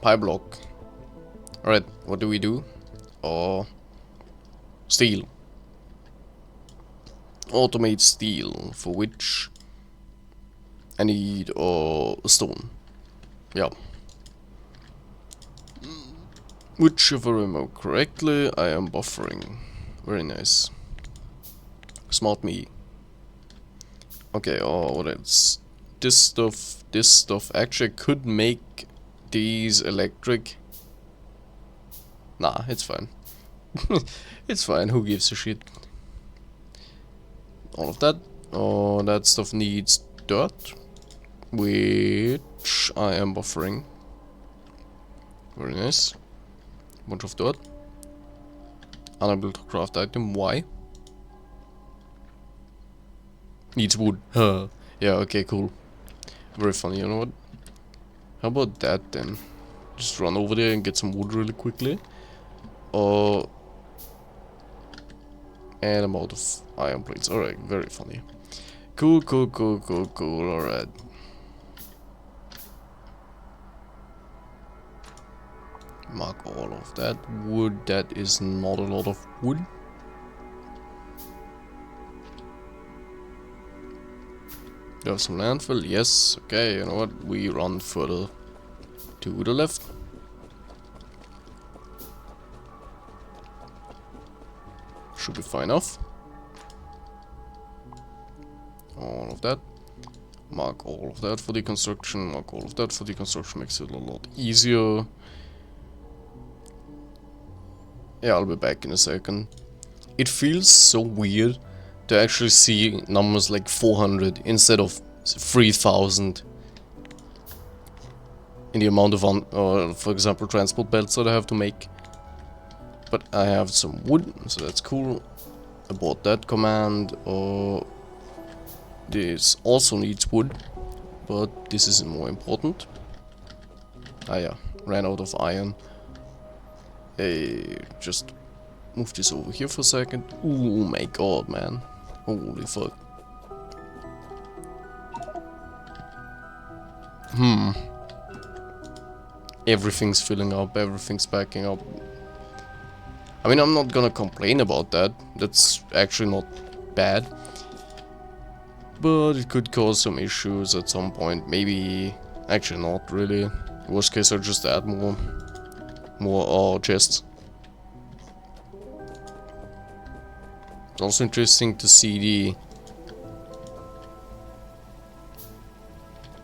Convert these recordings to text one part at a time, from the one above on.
pBlock. Alright, what do we do? Steel. Automate steel, for which I need a stone. Yeah. Which, if I remember correctly, I am buffering. Very nice. Smart me. Okay, what else? This stuff. Actually, I could make these electric. Nah, it's fine. It's fine, who gives a shit? All of that. Oh, that stuff needs dirt, which I am buffering. Very nice. Bunch of dirt. Unable to craft item. Why? Needs wood. Huh. Yeah, okay, cool. Very funny, you know what? How about that then? Just run over there and get some wood really quickly. And I'm out of iron plates. Alright, very funny. Cool, alright. Mark all of that wood. That is not a lot of wood. You have some landfill? Yes. Okay, you know what? We run further to the left. Should be fine enough. All of that. Mark all of that for the construction. Mark all of that for the construction. Makes it a lot easier. Yeah, I'll be back in a second. It feels so weird to actually see numbers like 400 instead of 3000 in the amount of, for example, transport belts that I have to make. But I have some wood, so that's cool. I bought that command. This also needs wood, but this isn't more important. Ah yeah, ran out of iron. Just move this over here for a second. Oh my god, man. Holy fuck. Everything's filling up, everything's backing up. I mean, I'm not gonna complain about that. That's actually not bad. But it could cause some issues at some point. Maybe... Actually not really. Worst case, I'll just add more chests. It's also interesting to see the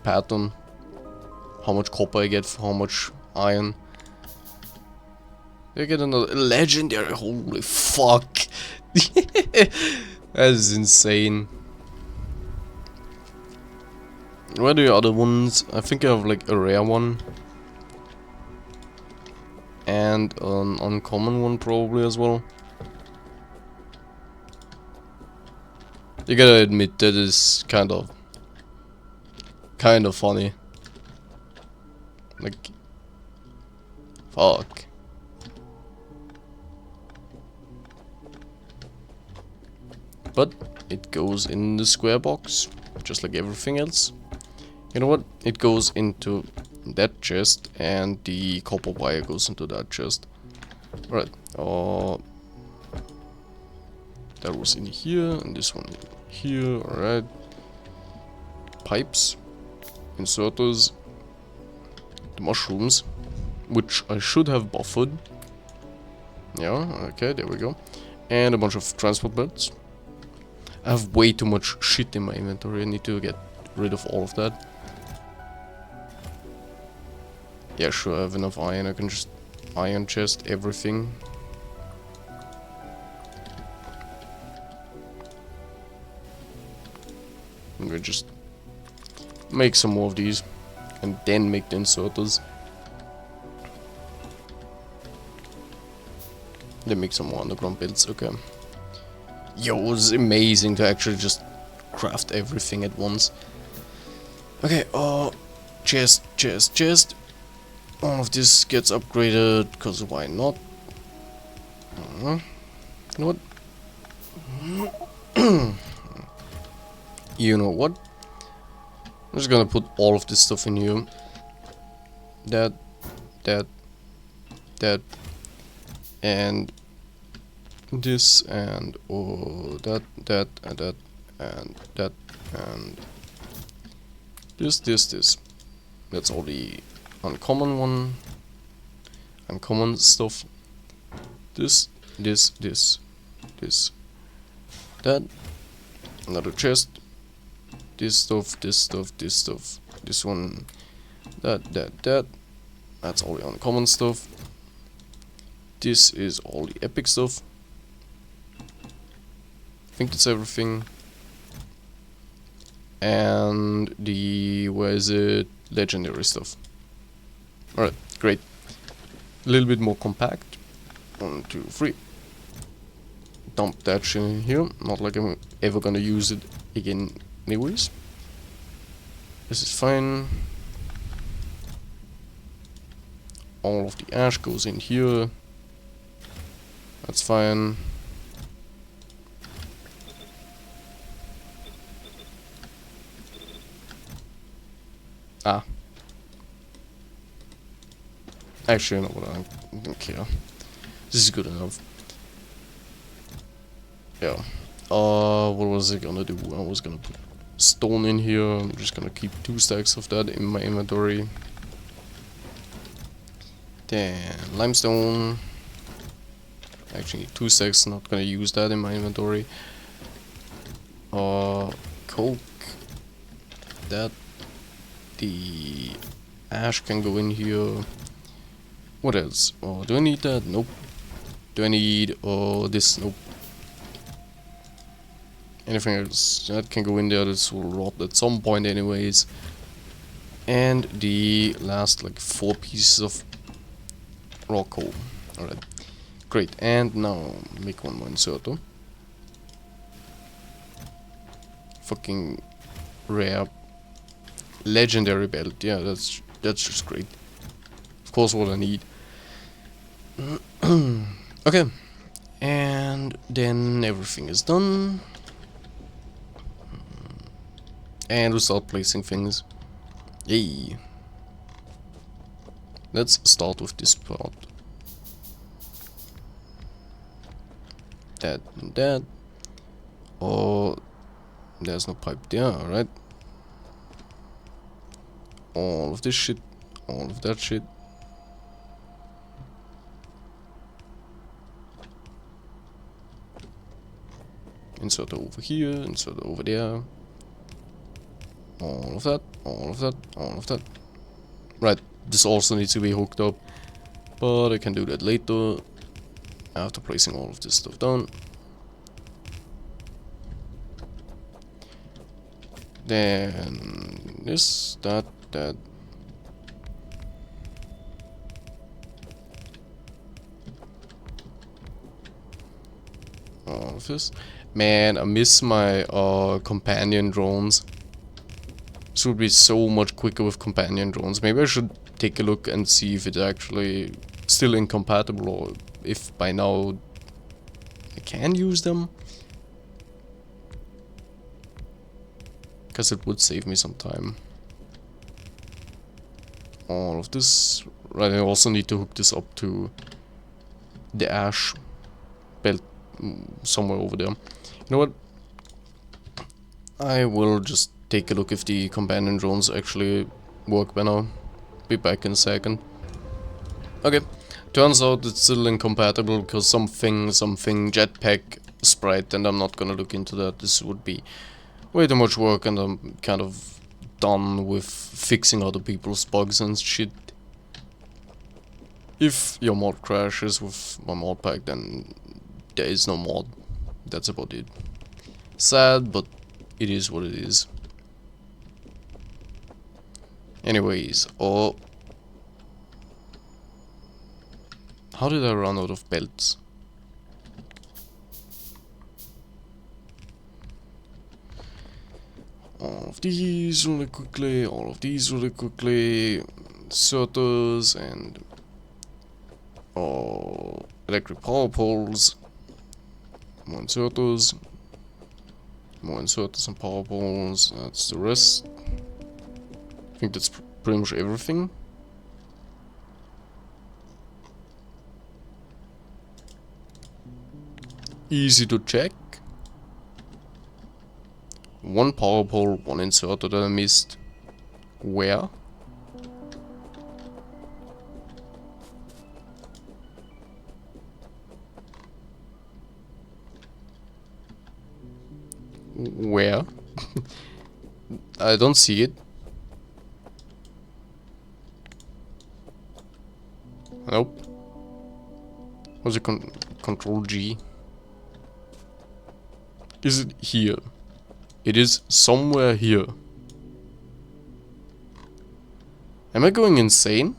pattern. How much copper I get for how much iron. I get another legendary. Holy fuck. That is insane. Where are the other ones? I think I have like a rare one. And an uncommon one probably as well. You gotta admit that is kind of funny. Like, fuck. But it goes in the square box, just like everything else. You know what? It goes into that chest, and the copper wire goes into that chest. Right. That was in here, and this one in here. Alright. Pipes. Inserters. The mushrooms, which I should have buffered. Yeah, okay, there we go. And a bunch of transport belts. I have way too much shit in my inventory. I need to get rid of all of that. Yeah, sure, I have enough iron. I can just iron chest everything. I'm gonna just make some more of these and then make the inserters. Then make some more underground builds. Okay. Yo, it was amazing to actually just craft everything at once. Okay, chest. All of this gets upgraded, because why not? You know what? You know what? I'm just gonna put all of this stuff in here. That that, that, and this, and that, and that, and that, and this. That's all the uncommon stuff. This, that, another chest, this stuff, this one, that. That's all the uncommon stuff. This is all the epic stuff. I think that's everything. And the, where is it, legendary stuff. Alright, great. A little bit more compact. 1, 2, 3. Dump that shit in here. Not like I'm ever gonna use it again anyways. This is fine. All of the ash goes in here. That's fine. Ah. Actually, you know what, I don't care. This is good enough. Yeah. What was I gonna do? I was gonna put stone in here. I'm just gonna keep 2 stacks of that in my inventory. Then limestone. Actually, 2 stacks, not gonna use that in my inventory. Coke. That. The ash can go in here. What else? Oh, do I need that? Nope. Do I need this? Nope. Anything else that can go in there? This will rot at some point anyways. And the last like 4 pieces of raw coal. Alright. Great. And now make one more inserto. Fucking rare. Legendary belt. Yeah, that's just great. Of course what I need. Okay. And then everything is done. And we start placing things. Yay. Let's start with this part. That and that. Oh, there's no pipe there, alright. All of this shit. All of that shit. Insert over here, insert over there. All of that, all of that, all of that. Right, this also needs to be hooked up. But I can do that later. After placing all of this stuff down. Then this, that. All of this. Man, I miss my companion drones. This would be so much quicker with companion drones. Maybe I should take a look and see if it's actually still incompatible, or if by now I can use them. Because it would save me some time. All of this. Right, I also need to hook this up to the ash belt somewhere over there. You know what? I will just take a look if the companion drones actually work by now. Be back in a second. Okay, turns out it's still incompatible because something jetpack sprite, and I'm not gonna look into that. This would be way too much work, and I'm kind of done with fixing other people's bugs and shit. If your mod crashes with my mod pack, then there is no mod. That's about it. Sad, but it is what it is. Anyways, how did I run out of belts? All of these really quickly, all of these really quickly. Inserters and electric power poles. More inserters. More inserters and power poles. That's the rest. I think that's pretty much everything. easy to check. One power pole, one inserter that I missed. Where? Where? I don't see it. Nope. Was it Control G? Is it here? It is somewhere here. Am I going insane?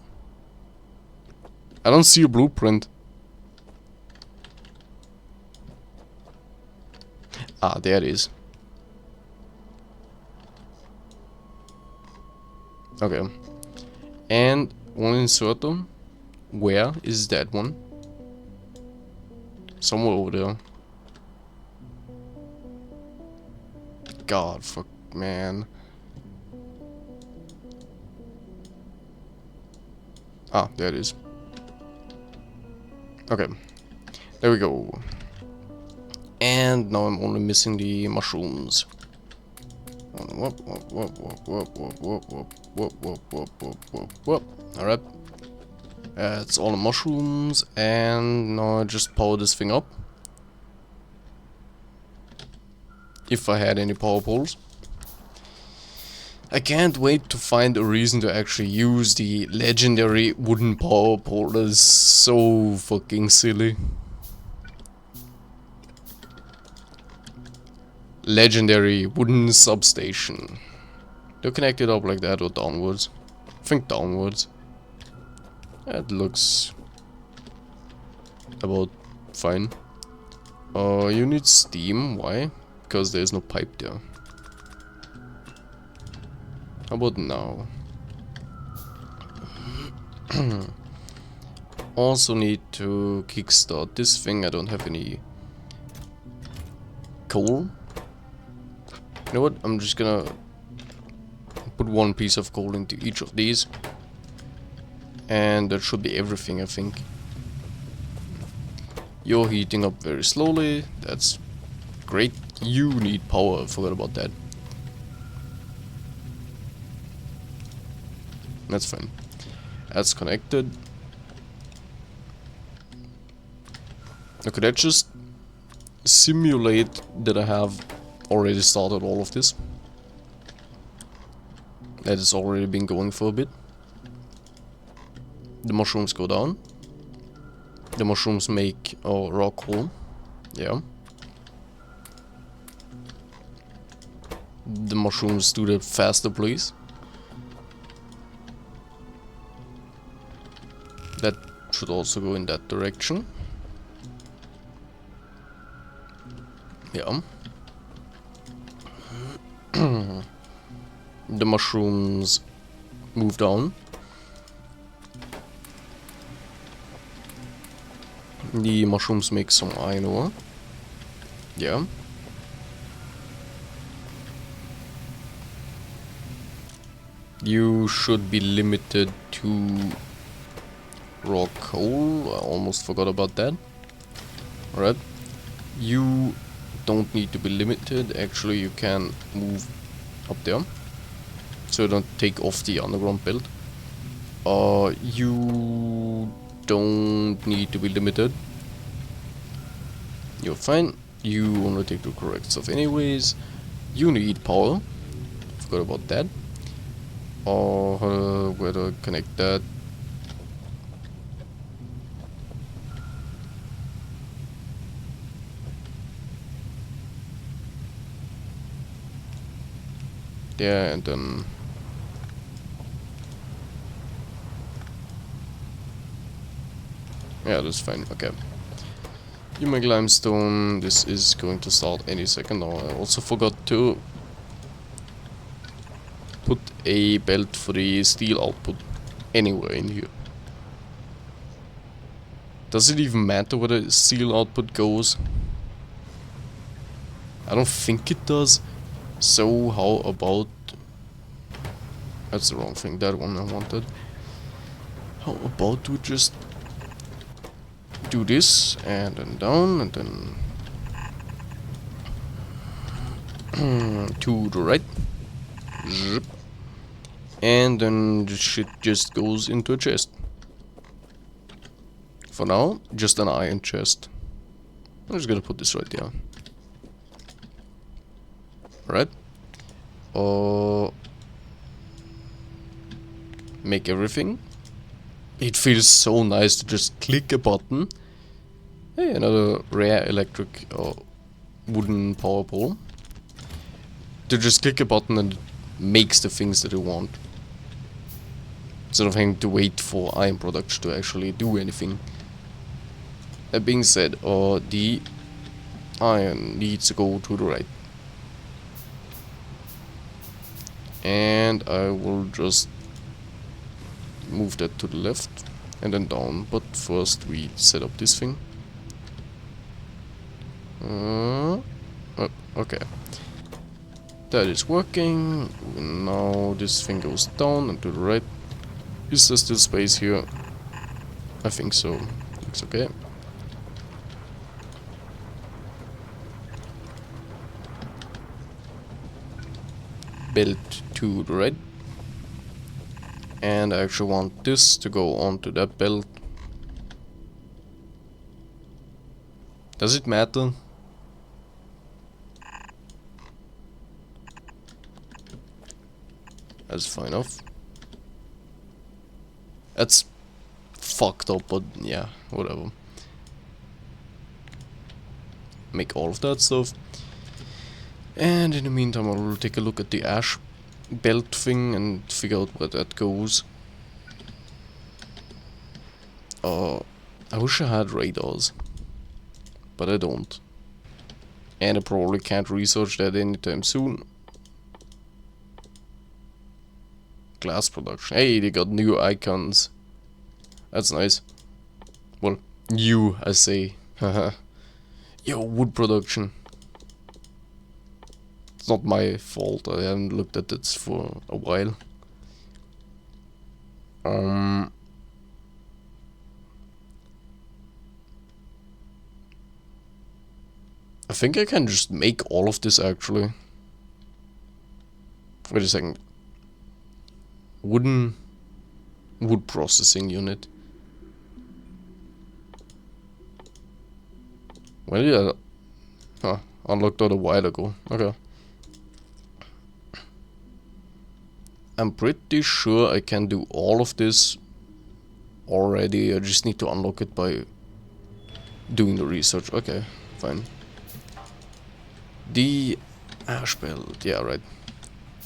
I don't see a blueprint. Ah, there it is. Okay. And one inserter. Where is that one? Somewhere over there. God, fuck, man. Ah, there it is. Okay. There we go. And now I'm only missing the mushrooms. Alright. That's all the mushrooms, and now I just power this thing up. If I had any power poles. I can't wait to find a reason to actually use the legendary wooden power pole. That is so fucking silly. Legendary wooden substation. Do I connect it up like that or downwards? I think downwards. That looks about fine. You need steam. Why? Because there's no pipe there. How about now? Also need to kickstart this thing. I don't have any coal. You know what? I'm just gonna put one piece of coal into each of these. And that should be everything, I think. You're heating up very slowly. That's great. You need power. I forgot about that. That's fine. That's connected. Okay, let's just simulate that I have already started all of this. That has already been going for a bit. The mushrooms go down. The mushrooms make raw coal. Yeah. The mushrooms do that faster, please. That should also go in that direction. Yeah. The mushrooms move down. The mushrooms make some iron ore. Yeah. You should be limited to raw coal. I almost forgot about that. Alright. You don't need to be limited. Actually, you can move up there. So you don't take off the underground belt. You don't need to be limited. You're fine. You only take the correct stuff anyways. You need power. Forgot about that. Where do I connect that? There, and then yeah, that's fine. Okay. You make limestone. This is going to start any second now. I also forgot to put a belt for the steel output anywhere in here. Does it even matter where the steel output goes? I don't think it does. So how about... That's the wrong thing, that one I wanted. How about we just do this and then down and then to the right. Zip. And then the shit just goes into a chest. For now, just an iron chest. I'm just gonna put this right there. Right? Make everything. It feels so nice to just click a button. Hey, another rare electric or wooden power pole. To just click a button and it makes the things that you want. Instead of having to wait for iron production to actually do anything. That being said, the iron needs to go to the right. And I will just move that to the left and then down. But first we set up this thing. Okay. That is working. Now this thing goes down and to the right. Is there still space here? I think so. Looks okay. Belt to the right. And I actually want this to go onto that belt. Does it matter? That's fine enough. That's fucked up, but yeah, whatever. Make all of that stuff. And in the meantime, I will take a look at the ash belt thing and figure out where that goes. I wish I had radars, but I don't. And I probably can't research that anytime soon. Glass production. Hey, they got new icons. That's nice. Well, new, I say. Haha. Yo, wood production. It's not my fault. I haven't looked at it for a while. I think I can just make all of this actually. Wait a second. Wood processing unit. When did I... Huh, unlocked that a while ago. Okay. I'm pretty sure I can do all of this already. I just need to unlock it by doing the research. Okay, fine. The ash belt. Yeah, right.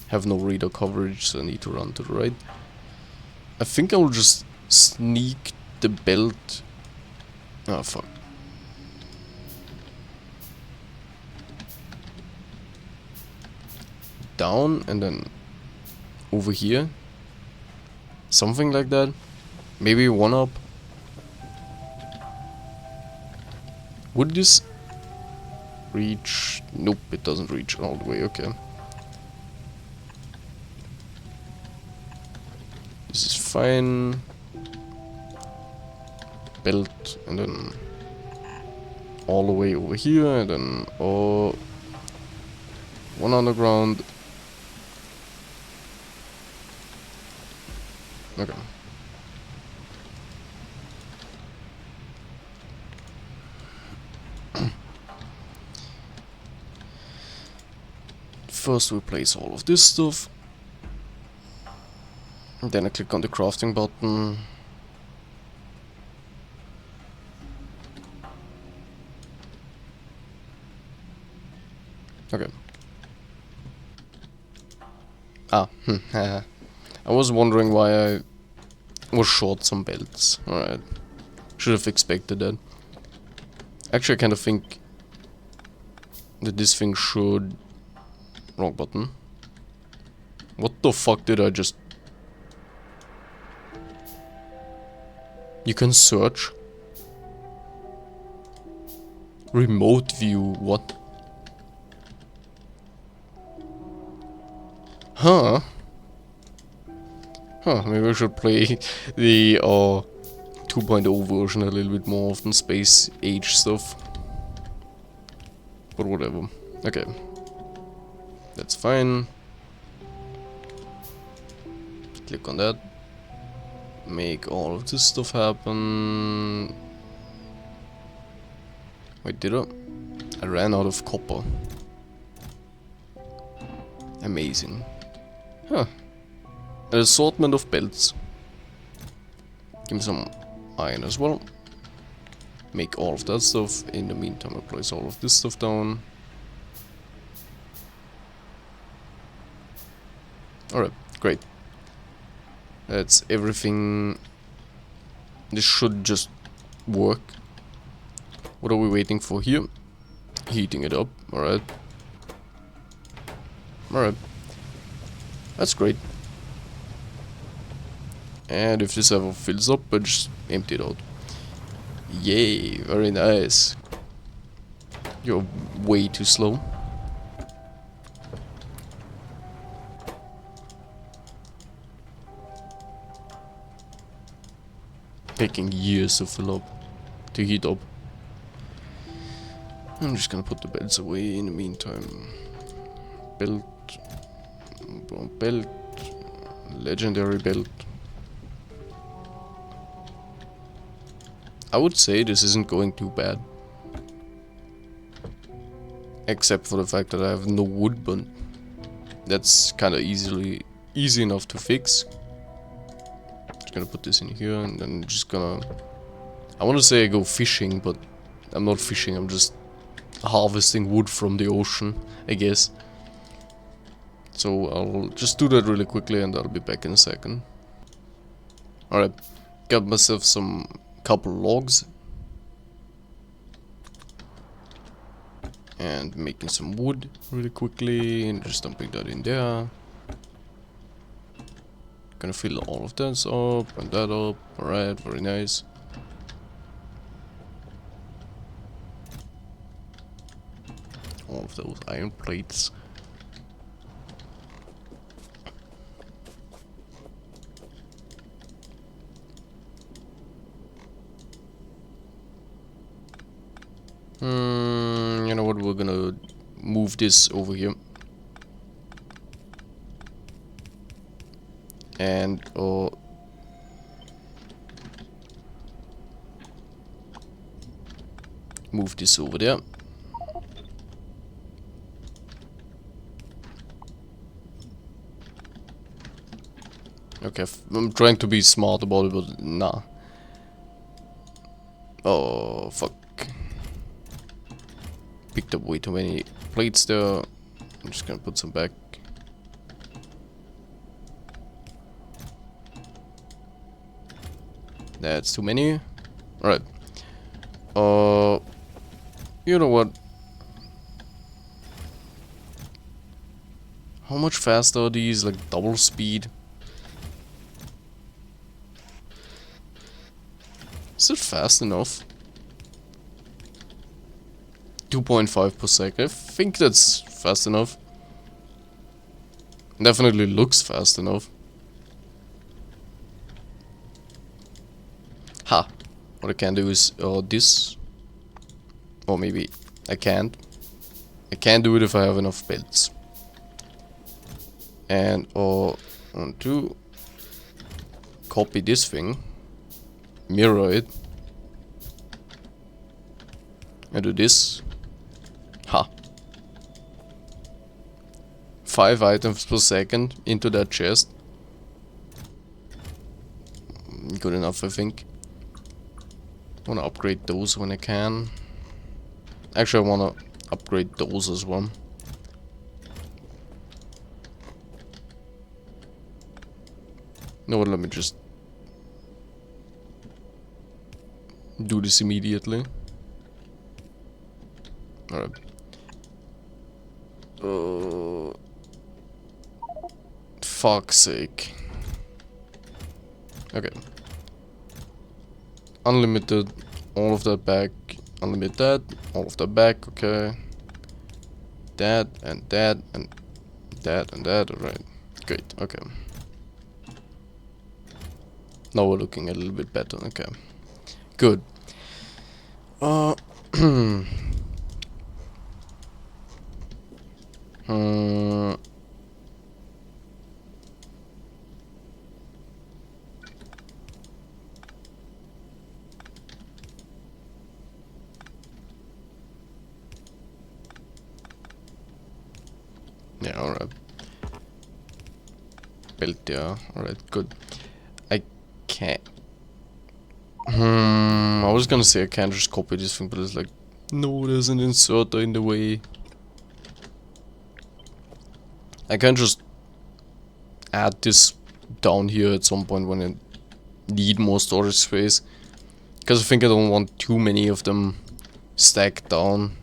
Have no radar coverage, so I need to run to the right. I think I will just sneak the belt. Oh, fuck. Down and then over here. Something like that. Maybe one up. Would this reach? Nope, it doesn't reach all the way. Okay. This is fine. Belt and then all the way over here and then one underground. Okay. First we place all of this stuff. And then I click on the crafting button. Okay. Ah, I was wondering why I was short some belts. Alright. Should have expected that. Actually, I kind of think that this thing should... Wrong button. What the fuck did I just... You can search. Remote view, what? Huh? Huh, maybe I should play the 2.0 version a little bit more often, space age stuff. But whatever. Okay. That's fine. Click on that. Make all of this stuff happen. Wait, did I? I ran out of copper. Amazing. Huh. An assortment of belts. Give me some iron as well. Make all of that stuff. In the meantime, I place all of this stuff down. Alright, great. That's everything. This should just work. What are we waiting for here? Heating it up. Alright. Alright. That's great. And if this ever fills up, I just empty it out. Yay, very nice. You're way too slow. Taking years to fill up, to heat up. I'm just gonna put the belts away in the meantime. Belt, brown belt, legendary belt. I would say this isn't going too bad. Except for the fact that I have no wood, but that's kinda easy enough to fix. Just gonna put this in here and then just gonna... I wanna say I go fishing, but I'm not fishing, I'm just harvesting wood from the ocean, I guess. So I'll just do that really quickly and I'll be back in a second. Alright, got myself some couple logs. And making some wood really quickly and just dumping that in there. Gonna fill all of this up and that up. Alright, very nice. All of those iron plates. You know what, we're gonna move this over here. And move this over there. Okay, I'm trying to be smart about it, but nah. Oh, fuck. Picked up way too many plates there. I'm just gonna put some back. That's too many. Alright. You know what? How much faster are these? Like double speed? Is it fast enough? 2.5 per second. I think that's fast enough. Definitely looks fast enough. Ha! What I can do is this. Or maybe I can't. I can't do it if I have enough belts. And want to copy this thing, mirror it, and do this. Ha! 5 items per second into that chest. Good enough, I think. I wanna upgrade those when I can. Actually, I wanna upgrade those as well. No, let me just do this immediately. Alright. Fuck's sake. Okay. Unlimited, all of that back. Unlimited that, all of that back, okay. That, and that, and that, and that, alright. Great, okay. Now we're looking a little bit better, okay. Good. Hmm. Yeah, alright. Built, yeah. Alright, good. I can't. I was gonna say I can't just copy this thing, but it's like, no, there's an inserter in the way. I can just add this down here at some point when I need more storage space. Because I think I don't want too many of them stacked down.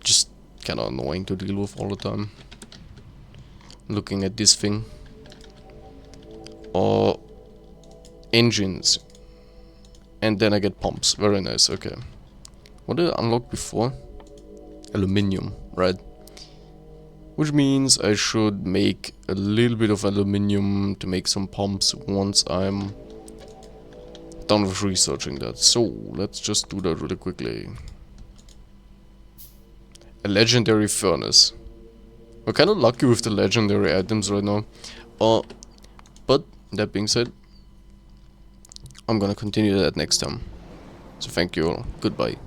Just kinda annoying to deal with all the time. Looking at this thing. Or engines. And then I get pumps. Very nice, okay. What did I unlock before? Aluminium, right? Which means I should make a little bit of aluminium to make some pumps once I'm done with researching that. So, let's just do that really quickly. A legendary furnace. We're kinda lucky with the legendary items right now. But, that being said, I'm gonna continue that next time. So thank you all. Goodbye.